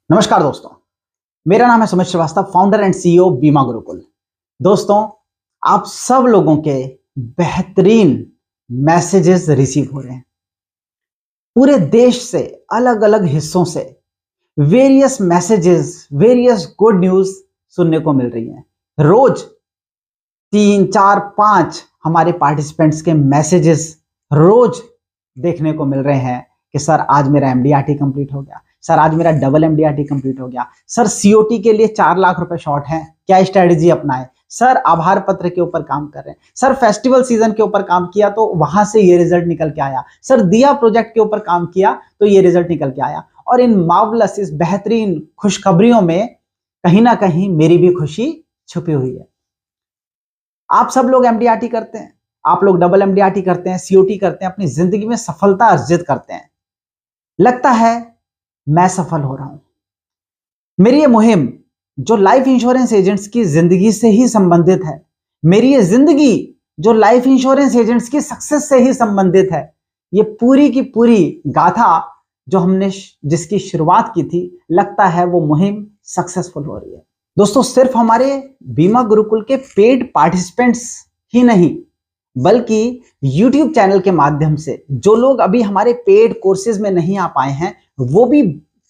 नमस्कार दोस्तों, मेरा नाम है Sumit Shrivastava, founder and CEO Bima Gurukul. दोस्तों, आप सब लोगों के बेहतरीन मैसेजेस रिसीव हो रहे हैं। पूरे देश से, अलग अलग हिस्सों से various messages, various good news सुनने को मिल रही हैं। रोज 3, 4, 5 हमारे पार्टिसिपेंट्स के मैसेजेस रोज देखने को मिल रहे हैं कि सर आज मेरा एमडीआरटी कंप्लीट हो गया, सर आज मेरा डबल एमडीआरटी कंप्लीट हो गया, सर सीओटी के लिए 4 लाख रुपए शॉर्ट है, क्या स्ट्रेटेजी अपनाए, सर आभार पत्र के ऊपर काम कर रहे हैं, सर फेस्टिवल सीजन के ऊपर काम किया तो वहां से ये रिजल्ट निकल के आया, सर दिया प्रोजेक्ट के ऊपर काम किया तो ये रिजल्ट निकल के आया। और इन मार्वलस, इस बेहतरीन खुशखबरियों में कहीं ना कहीं मेरी भी खुशी छुपी हुई है। आप सब लोग एमडीआरटी करते हैं, आप लोग डबल एमडीआरटी करते हैं, सीओटी करते हैं, अपनी जिंदगी में सफलता अर्जित करते हैं। लगता है मैं सफल हो रहा हूं। मेरी ये मुहिम जो लाइफ इंश्योरेंस एजेंट्स की जिंदगी से ही संबंधित है, मेरी ये जिंदगी जो लाइफ इंश्योरेंस एजेंट्स की सक्सेस से ही संबंधित है, ये पूरी की पूरी गाथा जो हमने जिसकी शुरुआत की थी, लगता है वो मुहिम सक्सेसफुल हो रही है। दोस्तों, सिर्फ हमारे बीमा गुरुकुल के पेड पार्टिसिपेंट्स ही नहीं, बल्कि YouTube चैनल के माध्यम से जो लोग अभी हमारे पेड कोर्सेज में नहीं आ पाए हैं, वो भी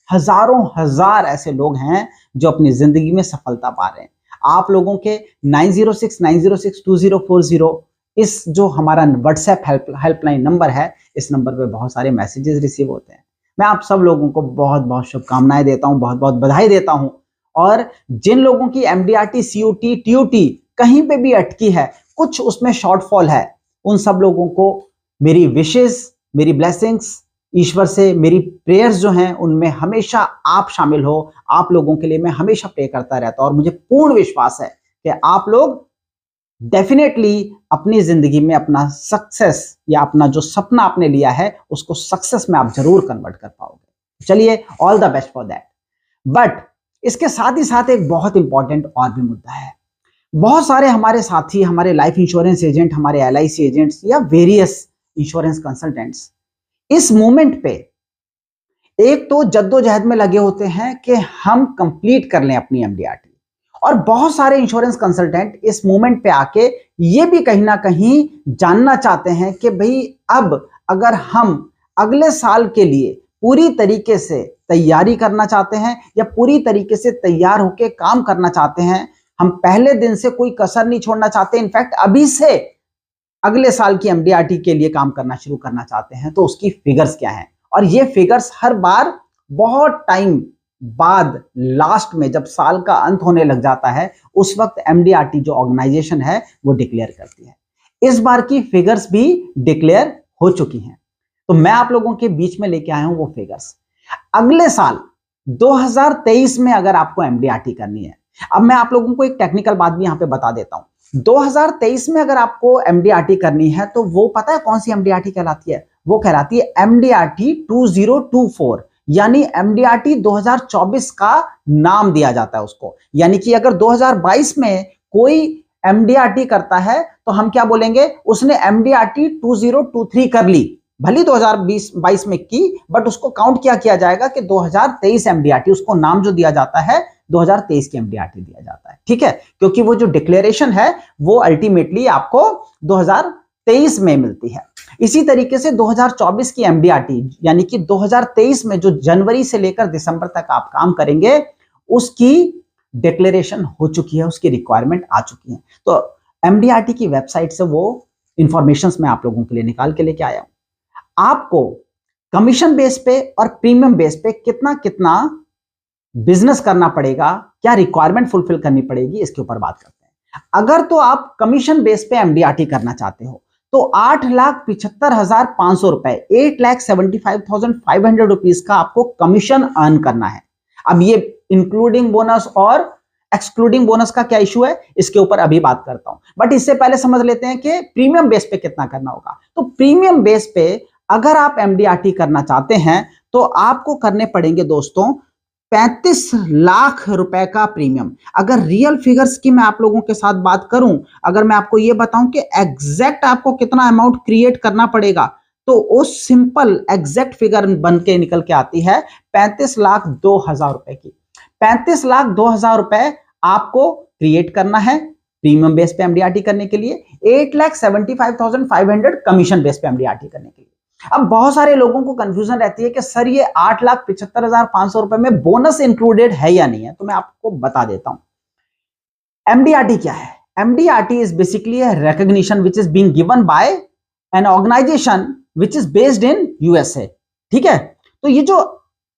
हजारों हजार ऐसे लोग हैं जो अपनी जिंदगी में सफलता पा रहे हैं। आप लोगों के 9069062040 इस जो हमारा व्हाट्सएप हेल्पलाइन नंबर है, इस नंबर पे बहुत सारे मैसेजेस रिसीव होते हैं। मैं आप सब लोगों को बहुत बहुत शुभकामनाएं देता हूं, बहुत बहुत बधाई देता हूं। और जिन लोगों की एमडीआरटी, सीओटी, टीओटी कहीं पे भी अटकी है, कुछ उसमें शॉर्टफॉल है, उन सब लोगों को मेरी विशेस, मेरी ब्लेसिंग्स, ईश्वर से मेरी प्रेयर्स जो हैं उनमें हमेशा आप शामिल हो। आप लोगों के लिए मैं हमेशा प्रे करता रहता हूं और मुझे पूर्ण विश्वास है कि आप लोग डेफिनेटली अपनी जिंदगी में अपना सक्सेस या अपना जो सपना आपने लिया है उसको सक्सेस में आप जरूर कन्वर्ट कर पाओगे। चलिए, all the best for that. But इसके साथ ही साथ एक बहुत इंपॉर्टेंट और भी मुद्दा है। बहुत सारे हमारे साथी, हमारे लाइफ इंश्योरेंस एजेंट, हमारे एलआईसी एजेंट्स या वेरियस इंश्योरेंस कंसल्टेंट्स इस मोमेंट पे एक तो जद्दोजहद में लगे होते हैं कि हम कंप्लीट कर लें अपनी एमडीआरटी, और बहुत सारे इंश्योरेंस कंसल्टेंट इस मोमेंट पे आके ये भी कहीं ना कहीं जानना चाहते हैं कि भाई अब अगर हम अगले साल के लिए पूरी तरीके से तैयारी करना चाहते हैं या पूरी तरीके से तैयार होके काम करना चाहते हैं, हम पहले दिन से कोई कसर नहीं छोड़ना चाहते, इनफैक्ट अभी से अगले साल की एमडीआरटी के लिए काम करना शुरू करना चाहते हैं, तो उसकी फिगर्स क्या हैं। और ये फिगर्स हर बार बहुत टाइम बाद लास्ट में जब साल का अंत होने लग जाता है, उस वक्त एमडीआरटी जो ऑर्गेनाइजेशन है वो डिक्लेयर करती है। इस बार की फिगर्स भी डिक्लेयर हो चुकी हैं, तो मैं आप लोगों के बीच में लेके आया हूं वो फिगर्स। अगले साल 2023 में अगर आपको एमडीआरटी करनी है, अब मैं आप लोगों को एक टेक्निकल बात भी यहां पे बता देता हूं। 2023 में अगर आपको एमडीआरटी करनी है तो वो पता है कौन सी एमडीआरटी कहलाती है? वो कहलाती है एमडीआरटी 2024, यानी एमडीआरटी 2024 का नाम दिया जाता है उसको। यानी कि अगर 2022 में कोई एमडीआरटी करता है तो हम क्या बोलेंगे? उसने एमडीआरटी 2023 कर ली, भली 2022 में की, बट उसको काउंट क्या किया जाएगा कि 2023 एमडीआरटी, उसको नाम जो दिया जाता है 2023 की एमडीआरटी दिया जाता है। ठीक है, क्योंकि वो जो डिक्लेरेशन है वो अल्टीमेटली आपको 2023 में मिलती है। इसी तरीके से 2024 की एमडीआरटी, यानी कि 2023 में जो जनवरी से लेकर दिसंबर तक आप काम करेंगे, उसकी डिक्लेरेशन हो चुकी है, उसकी रिक्वायरमेंट आ चुकी है। तो एमडीआरटी की वेबसाइट से वो इंफॉर्मेशन मैं आप लोगों के लिए निकाल के लेके आया हूं। आपको कमीशन बेस पे और प्रीमियम बेस पे कितना कितना बिजनेस करना पड़ेगा, क्या रिक्वायरमेंट फुलफिल करनी पड़ेगी, इसके ऊपर बात करते हैं। अगर तो आप कमीशन बेस पे एमडीआरटी करना चाहते हो तो 8,75,500 रुपए, 8,75,500 रुपीज का आपको कमीशन अर्न करना है। अब ये इंक्लूडिंग बोनस और एक्सक्लूडिंग बोनस का क्या इशू है, इसके ऊपर अभी बात करता हूं। बट इससे पहले समझ लेते हैं कि प्रीमियम बेस पे कितना करना होगा। तो प्रीमियम बेस पे अगर आप एमडीआरटी करना चाहते हैं तो आपको करने पड़ेंगे दोस्तों 35 लाख रुपए का प्रीमियम। अगर रियल फिगर्स की मैं आप लोगों के साथ बात करूं, अगर मैं आपको यह बताऊं कि एग्जैक्ट आपको कितना अमाउंट क्रिएट करना पड़ेगा, तो वो सिंपल एग्जैक्ट फिगर बन के निकल के आती है 35,02,000 रुपए की। 35,02,000 रुपए आपको क्रिएट करना है प्रीमियम बेस पे एमडीआरटी करने के लिए, 8,75,500 कमीशन बेस पे एमडीआरटी करने के लिए। अब बहुत सारे लोगों को कंफ्यूजन रहती है कि सर ये 8,75,500 रुपए में बोनस इंक्लूडेड है या नहीं है, तो मैं आपको बता देता हूं। एमडीआरटी क्या है? MDRT is basically a recognition which is being given by an organization which is based in USA। ठीक है, तो ये जो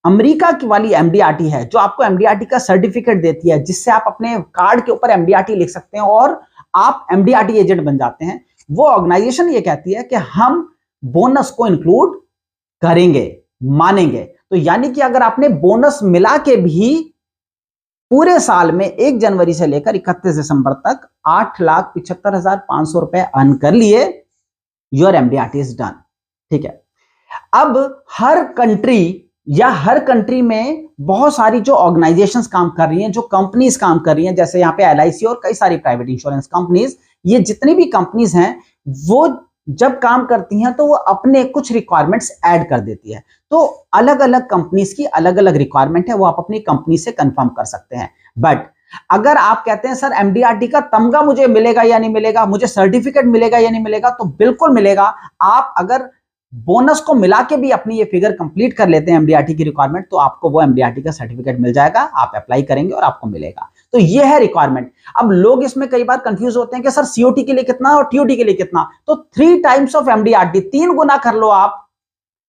अमेरिका की वाली एमडीआरटी है, जो आपको एमडीआरटी का सर्टिफिकेट देती है, जिससे आप अपने कार्ड के ऊपर एमडीआरटी लिख सकते हैं और आप एमडीआरटी एजेंट बन जाते हैं, वो ऑर्गेनाइजेशन ये कहती है कि हम बोनस को इंक्लूड करेंगे, मानेंगे। तो यानी कि अगर आपने बोनस मिला के भी पूरे साल में 1 जनवरी से लेकर 31 दिसंबर तक 8,75,500 रुपए अर्न कर लिए, योर एमडीआरटी इज डन। ठीक है, अब हर कंट्री में बहुत सारी जो ऑर्गेनाइजेशंस काम कर रही हैं, जो कंपनीज काम कर रही हैं, जैसे यहाँ पे एलआईसी और कई सारी प्राइवेट इंश्योरेंस कंपनीज, ये जितनी भी कंपनीज हैं वो जब काम करती हैं तो वो अपने कुछ रिक्वायरमेंट्स ऐड कर देती है। तो अलग अलग कंपनीज की अलग अलग रिक्वायरमेंट है, वो आप अपनी कंपनी से कंफर्म कर सकते हैं। बट अगर आप कहते हैं सर एमडीआरटी का तमगा मुझे मिलेगा या नहीं मिलेगा, मुझे सर्टिफिकेट मिलेगा या नहीं मिलेगा, तो बिल्कुल मिलेगा। आप अगर बोनस को मिला के भी अपनी ये फिगर कंप्लीट कर लेते हैं एमडीआरटी की रिक्वायरमेंट, तो आपको वो एमडीआरटी का सर्टिफिकेट मिल जाएगा, आप अप्लाई करेंगे और आपको मिलेगा। तो ये है रिक्वायरमेंट। अब लोग इसमें कई बार कंफ्यूज होते हैं कि सर सीओटी के लिए कितना और टीओटी के लिए कितना, तो 3 टाइम्स ऑफ एमडीआरटी, 3 गुना कर लो आप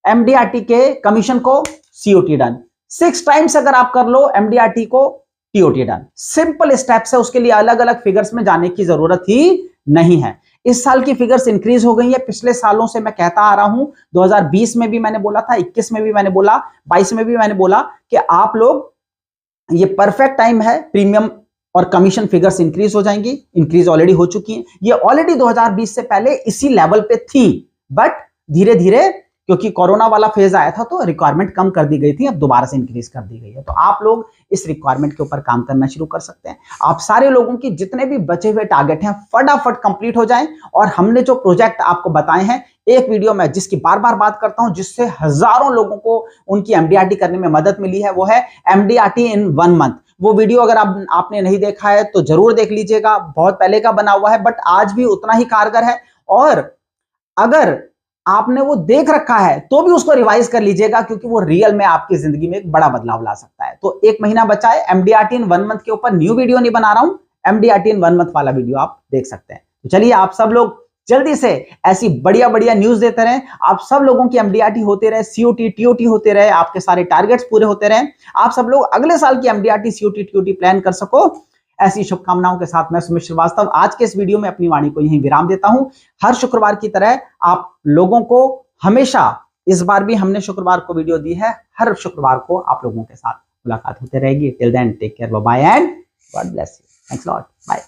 एमडीआरटी के कमीशन को, सीओटी डन। 6 टाइम्स अगर आप कर लो एमडीआरटी को, टीओटी डन। सिंपल स्टेप्स है, उसके लिए अलग अलग फिगर्स में जाने की जरूरत ही नहीं है। इस साल की फिगर्स इंक्रीज हो गई है, पिछले सालों से मैं कहता आ रहा हूं, 2020 में भी मैंने बोला था, 21 में भी मैंने बोला, 22 में भी मैंने बोला कि आप लोग, ये परफेक्ट टाइम है, प्रीमियम और कमीशन फिगर्स इंक्रीज हो जाएंगी, इंक्रीज ऑलरेडी हो चुकी हैं। ये ऑलरेडी 2020 से पहले इसी लेवल पे थी, बट धीरे धीरे क्योंकि कोरोना वाला फेज आया था तो रिक्वायरमेंट कम कर दी गई थी, अब दोबारा से इंक्रीज कर दी गई है। तो आप लोग इस रिक्वायरमेंट के ऊपर काम करना शुरू कर सकते हैं। आप सारे लोगों की जितने भी बचे हुए टारगेट हैं फटाफट कंप्लीट हो जाएं। और हमने जो प्रोजेक्ट आपको बताए हैं, एक वीडियो में जिसकी बार बार बात करता हूं, जिससे हजारों लोगों को उनकी एमडीआरटी करने में मदद मिली है, वो है एमडीआरटी इन 1 मंथ। वो वीडियो अगर आपने नहीं देखा है तो जरूर देख लीजिएगा, बहुत पहले का बना हुआ है, बट आज भी उतना ही कारगर है। और अगर आपने वो देख रखा है तो भी उसको रिवाइज कर लीजिएगा, क्योंकि वो रियल में आपकी जिंदगी में एक बड़ा बदलाव ला सकता है। तो 1 महीना बचा है, एमडीआरटी इन 1 मंथ के ऊपर न्यू वीडियो नहीं बना रहा हूं, एमडीआरटी इन 1 मंथ वाला वीडियो आप देख सकते हैं। तो चलिए, आप सब लोग जल्दी से ऐसी बढ़िया बढ़िया न्यूज देते रहें, आप सब लोगों की एमडीआरटी होते रहे, सीओटी टीओटी होते रहे, आपके सारे टारगेट्स पूरे होते रहे, आप सब लोग अगले साल की एमडीआरटी सीओटी टीओटी प्लान कर सको। ऐसी शुभकामनाओं के साथ मैं सुमित श्रीवास्तव आज के इस वीडियो में अपनी वाणी को यहीं विराम देता हूं। हर शुक्रवार की तरह आप लोगों को हमेशा, इस बार भी हमने शुक्रवार को वीडियो दी है, हर शुक्रवार को आप लोगों के साथ मुलाकात होते रहेगी। Till then take care, bye bye and God bless you. Thanks lot, bye.